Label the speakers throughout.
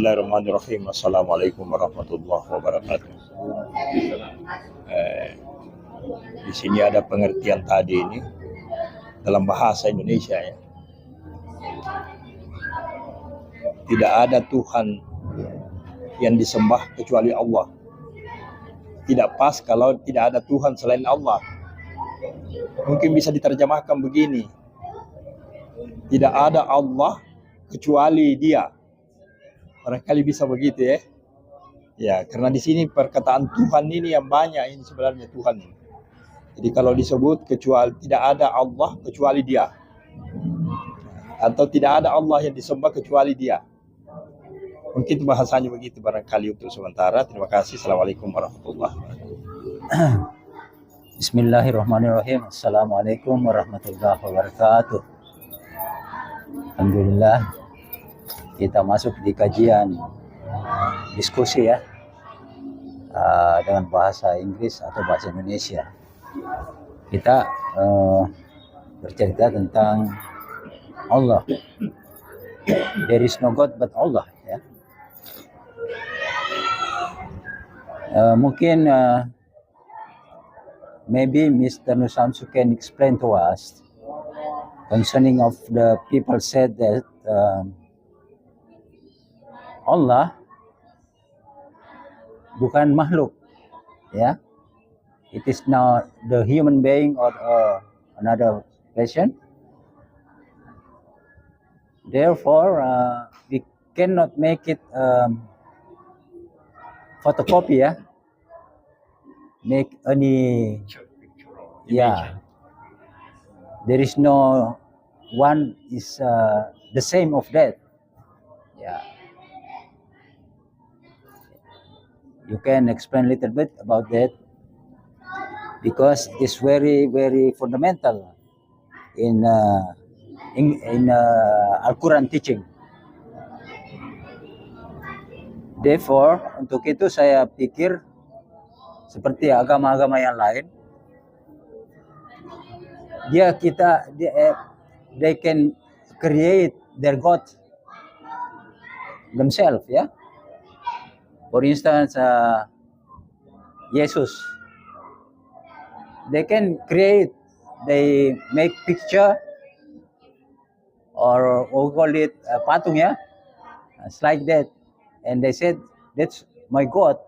Speaker 1: Bismillahirrahmanirrahim. Assalamualaikum warahmatullahi wabarakatuh. Di sini ada pengertian tadi ini dalam bahasa Indonesia ya. Tidak ada Tuhan yang disembah kecuali Allah. Tidak pas kalau tidak ada Tuhan selain Allah. Mungkin bisa diterjemahkan begini. Tidak ada Allah kecuali Dia. Barangkali bisa begitu ya. Ya, karena di sini perkataan Tuhan ini yang banyak ini sebenarnya Tuhan. Jadi kalau disebut kecuali tidak ada Allah kecuali Dia. Atau tidak ada Allah yang disembah kecuali Dia. Mungkin bahasanya begitu barangkali untuk sementara. Terima kasih. Assalamualaikum warahmatullahi wabarakatuh.
Speaker 2: Bismillahirrahmanirrahim. Assalamualaikum warahmatullahi wabarakatuh. Alhamdulillah kita masuk di kajian diskusi ya dengan bahasa Inggris atau bahasa Indonesia. Kita bercerita tentang Allah. There is no God but Allah ya. Mungkin maybe Mr. Nusamsu can explain to us concerning of the people said that Allah bukan makhluk, ya. It is not the human being or another person. Therefore, we cannot make it photocopy, ya. Make any, yeah. There is no one is the same of that, yeah. You can explain a little bit about that because it's very, very fundamental in Al-Quran teaching. Therefore, untuk itu saya pikir seperti agama-agama yang lain, they can create their God themselves, ya. For instance, Jesus, they can create, they make picture or we call it patung, ya. It's like that, and they said that's my God.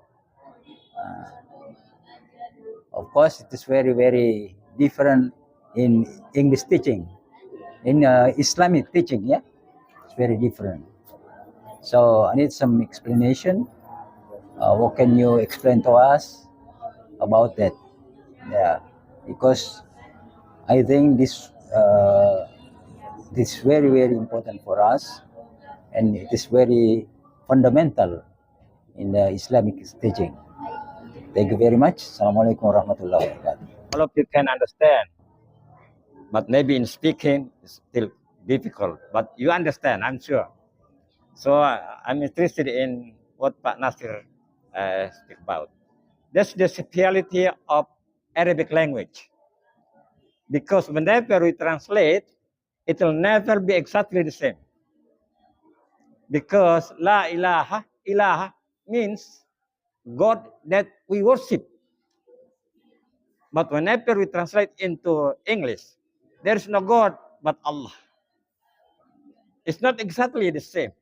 Speaker 2: Of course, it is very, very different in English teaching, in Islamic teaching, yeah, it's very different. So I need some explanation. What can you explain to us about that? Yeah, because I think this is very, very important for us, and it is very fundamental in the Islamic teaching. Thank you very much. Assalamualaikum warahmatullahi wabarakatuh.
Speaker 1: All of you can understand, but maybe in speaking it's still difficult. But you understand, I'm sure. So I'm interested in what Pak Nasir speak about. That's the speciality of Arabic language. Because whenever we translate, it will never be exactly the same. Because la ilaha means God that we worship. But whenever we translate into English, there is no God but Allah. It's not exactly the same.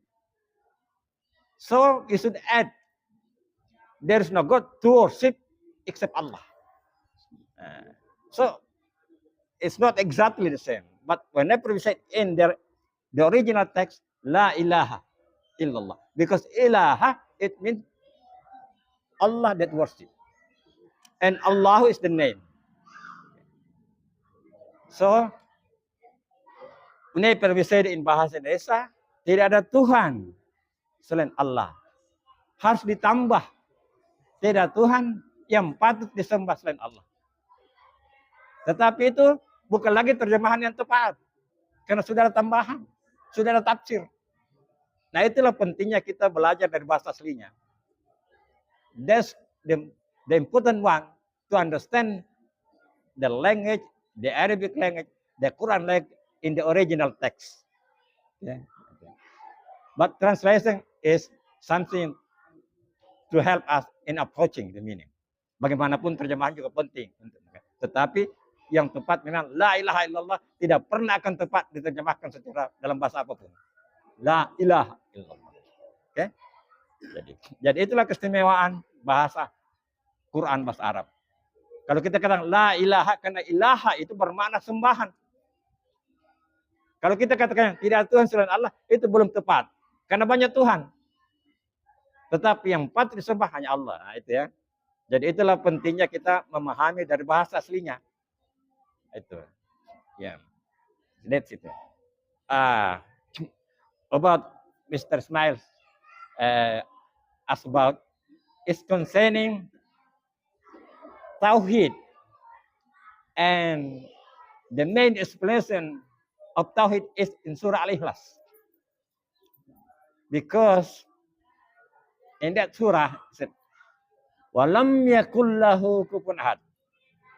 Speaker 1: So you should add, there is no God to worship except Allah. So it's not exactly the same. But whenever we say in the original text, la ilaha illallah. Because ilaha, it means Allah that worship. And Allah is the name. So, whenever we say in bahasa Indonesia, tidak ada Tuhan selain Allah. Harus ditambah, tidak Tuhan yang patut disembah selain Allah. Tetapi itu bukan lagi terjemahan yang tepat. Karena sudah ada tambahan, sudah ada tafsir. Nah, itulah pentingnya kita belajar dari bahasa aslinya. That's the important one to understand the language, the Arabic language, the Quran language in the original text. Yeah. But translation is something to help us in approaching the meaning. Bagaimanapun terjemahan juga penting. Tetapi yang tepat memang la ilaha illallah tidak pernah akan tepat diterjemahkan secara dalam bahasa apapun. La ilaha illallah. Oke? Jadi itulah keistimewaan bahasa Quran bahasa Arab. Kalau kita katakan la ilaha, karena ilaha itu bermakna sembahan. Kalau kita katakan tidak ada Tuhan selain Allah, itu belum tepat. Karena banyak Tuhan. Tetapi yang patut disembah hanya Allah. Nah, itu ya. Jadi itulah pentingnya kita memahami dari bahasa aslinya. Itu. Ya. That's it. About Mr. Ismail asked about is concerning Tauhid. And the main explanation of Tauhid is in Surah Al-Ikhlas. Because in that surah, it said, Walam yakullahu kufuwan ahad.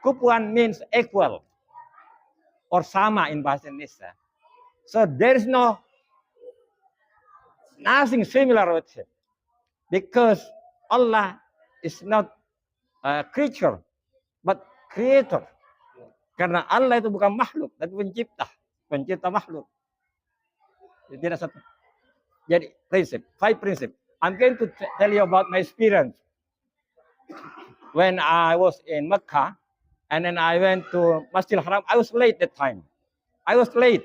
Speaker 1: Kufuwan means equal or sama in bahasa Indonesia. So there is nothing similar with it. Because Allah is not a creature, but creator. Karena Allah itu bukan makhluk, tapi pencipta makhluk. Tidak satu. Jadi five prinsip. I'm going to tell you about my experience. When I was in Mecca, and then I went to Masjidil Haram, I was late that time. I was late.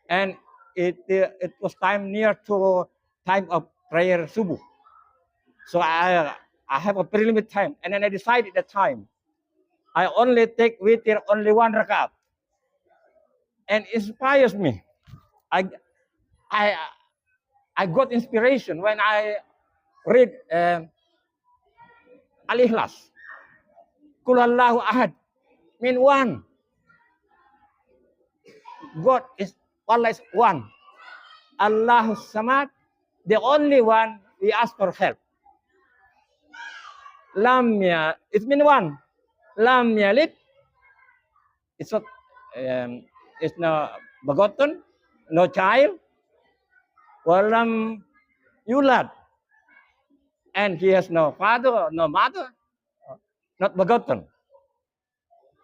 Speaker 1: And it was time near to time of prayer subuh. So I have a very limited time. And then I decided that time, I only take witir only one rakaat. And it inspires me. I got inspiration when I read Al-Ikhlas. Qul Allahu ahad. Mean one. Allah is one. Allahu samad. The only one we ask for help. Lam ya, it mean one. Lam yalid. It's not. It's no begotten, no child. Walam yulad. And he has no father, no mother, not begotten.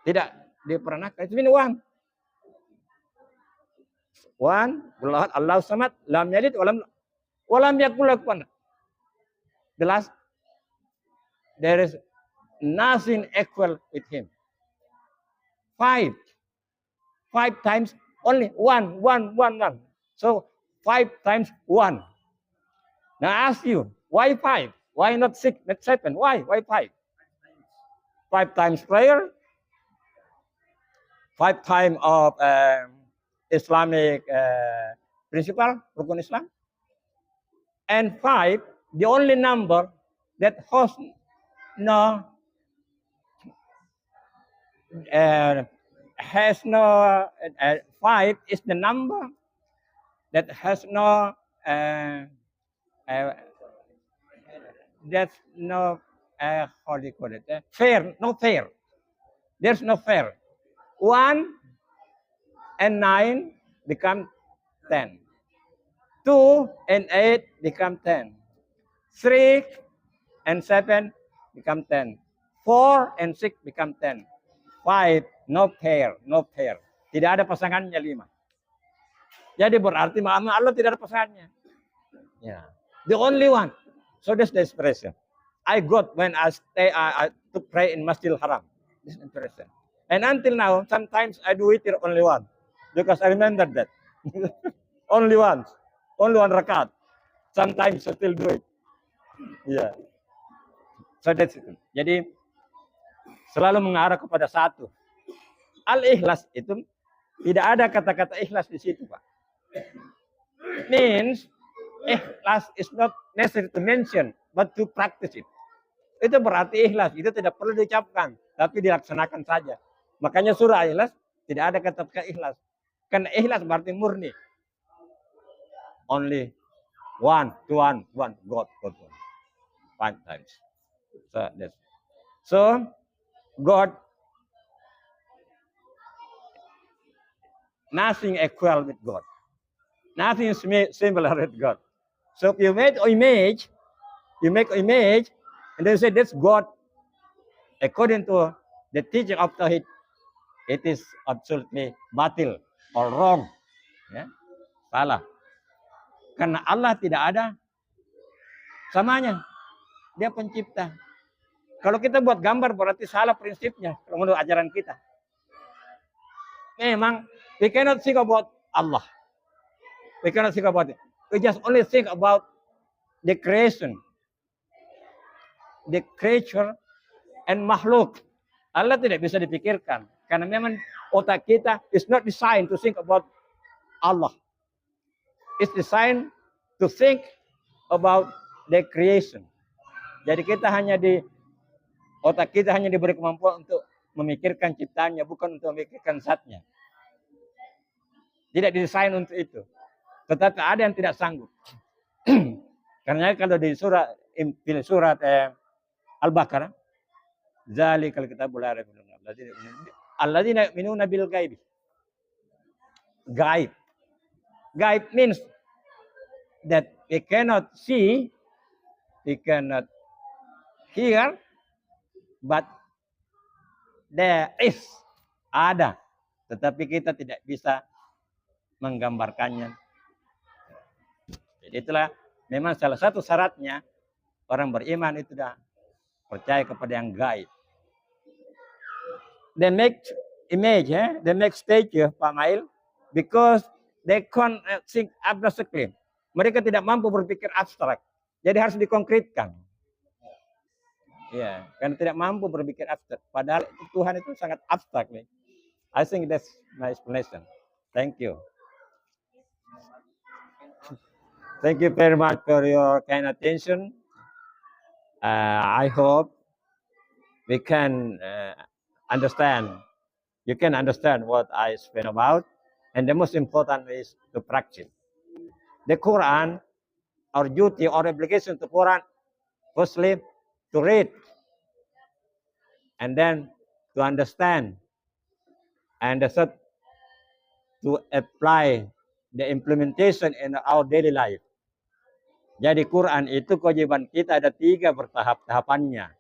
Speaker 1: Tidak diperanakan. Itu mean one. One, Allah samad, lam yalid, walam yakul lahu kufuwan. The last, there is nothing equal with him. Five times only one. So 5 times 1. Now I ask you, why 5? Why not 6, not 7? Why 5? 5 times prayer, 5 times of Islamic principle, rukun Islam, and 5, the only number that has no 5 is the number that has no how do you call it? Fair. There's no fair. 1 and 9 become 10. 2 and 8 become 10. 3 and 7 become 10. 4 and 6 become 10. 5, no pair. Tidak ada pasangannya 5. Jadi berarti Allah tidak ada pasangannya. Yeah. The only one. So that's the expression. I got when I to pray in Masjidil Haram. This is interesting. And until now, sometimes I do it only one. Because I remember that. Only one rakaat. Sometimes I still do it. Yeah. So that's it. Jadi selalu mengarah kepada satu. Al-Ikhlas itu tidak ada kata-kata ikhlas di situ, Pak. Means ikhlas is not necessary to mention, but to practice it. Itu berarti ikhlas. Itu tidak perlu diucapkan, tapi dilaksanakan saja. Makanya surah Ikhlas tidak ada kata-kata ikhlas. Karena ikhlas berarti murni. Only one, God. 5 times. So God, nothing equal with God. Nothing similar with God. So if you make an image, and then say that's God. According to the teaching of Tauhid, it is absolutely batil or wrong. Ya, salah. Karena Allah tidak ada samanya. Dia pencipta. Kalau kita buat gambar berarti salah prinsipnya kalau menurut ajaran kita. Memang we cannot think about Allah. We cannot think about it. We just only think about the creation, the creature, and makhluk. Allah tidak bisa dipikirkan karena memang otak kita is not designed to think about Allah. It's designed to think about the creation. Jadi otak kita hanya diberi kemampuan untuk memikirkan ciptaannya, bukan untuk memikirkan zatnya. Tidak didesain untuk itu. Tetapi ada yang tidak sanggup. Karena kalau di surat Al-Baqarah, zalikal kitabul la raiba fihi alladzina yu'minuna bil ghaib. Gaib. Gaib means that we cannot see, we cannot hear, but there is, ada. Tetapi kita tidak bisa menggambarkannya. Jadi itulah memang salah satu syaratnya orang beriman itu dah percaya kepada yang gaib. They make image, they make statue, Pak Mail, because they can't think abstractly. Mereka tidak mampu berpikir abstrak. Jadi harus dikonkretkan. Ya, karena tidak mampu berpikir abstrak. Padahal Tuhan itu sangat abstrak nih. I think that's my explanation. Thank you. Thank you very much for your kind attention. I hope we can understand. You can understand what I explain about. And the most important is to practice. The Quran, our duty or obligation to Quran, firstly, to read. And then to understand. And the third, to apply the implementation in our daily life. Jadi Quran itu kewajiban kita ada 3 bertahap-tahapannya.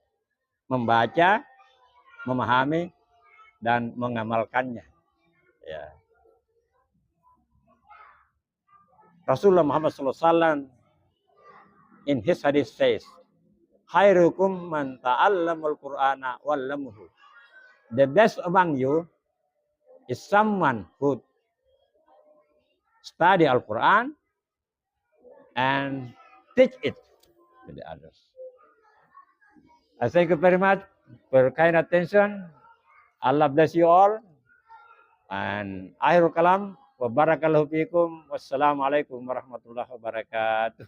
Speaker 1: Membaca, memahami, dan mengamalkannya. Ya. Rasulullah Muhammad SAW in his hadith says, khairukum man ta'allamul Qur'ana wa'allamuhu. The best among you is someone who study Al-Quran and teach it to the others. I thank you very much for your kind attention. Allah bless you all. And akhirul kalam wa barakallahu fiikum. Wassalamualaikum warahmatullahi wabarakatuh.